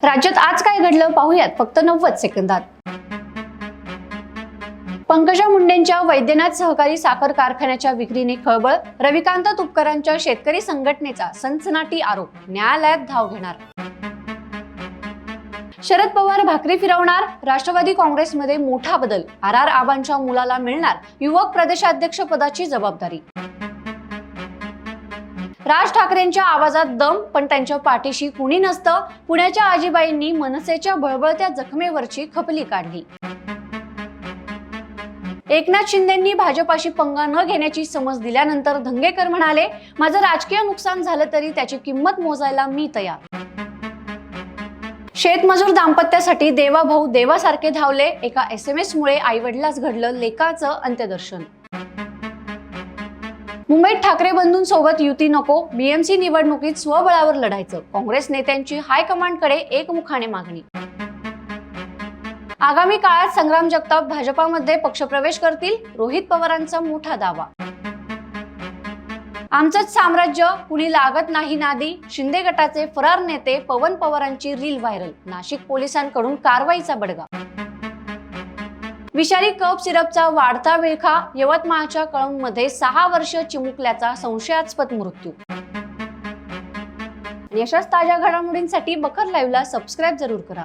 राज्यात आज काय घडलं पाहूयात फक्त 90 सेकंदात। पंकजा मुंडेंच्या वैद्यनाथ सहकारी साखर कारखान्याच्या विक्रीने खळबळ, रविकांत तुपकरांच्या शेतकरी संघटनेचा सनसनाटी आरोप, न्यायालयात धाव घेणार। शरद पवार भाकरी फिरवणार, राष्ट्रवादी काँग्रेसमध्ये मोठा बदल, आर आबांच्या मुलाला मिळणार युवक प्रदेशाध्यक्ष पदाची जबाबदारी। राज ठाकरेंच्या आवाजात दम, पण त्यांच्या पाठीशी कुणी नसतं, पुण्याच्या आजीबाईंनी मनसेच्या बळबळत्या जखमेवरची खपली काढली। एकनाथ शिंदेंनी भाजपाशी पंगा न घेण्याची समज दिल्यानंतर धंगेकर म्हणाले, माझं राजकीय नुकसान झालं तरी त्याची किंमत मोजायला मी तयार। शेतमजूर दाम्पत्यासाठी देवाभाऊ देवासारखे धावले, एका SMS मुळे आईवडिलास घडलं लेकाचं अंत्यदर्शन। मुंबईत ठाकरे बंधूंसोबत युती नको, BMC निवडणुकीत स्वबळावर लढायचं, काँग्रेस नेत्यांची हायकमांडकडे एकमुखाने मागणी। आगामी काळात संग्राम जगताप भाजपामध्ये पक्षप्रवेश करतील, रोहित पवारांचा मोठा दावा। आमचंच साम्राज्य, कुणी लागत नाही नादी, शिंदे गटाचे फरार नेते पवन पवारांची रील व्हायरल, नाशिक पोलिसांकडून कारवाईचा बडगा। विषारी कप सिरपचा वाढता विळखा, यवतमाळच्या कळंबमध्ये 6 वर्ष चिमुकल्याचा संशयास्पद मृत्यू। अशाच ताज्या घडामोडींसाठी बखर लाईव्हला सबस्क्राईब जरूर करा।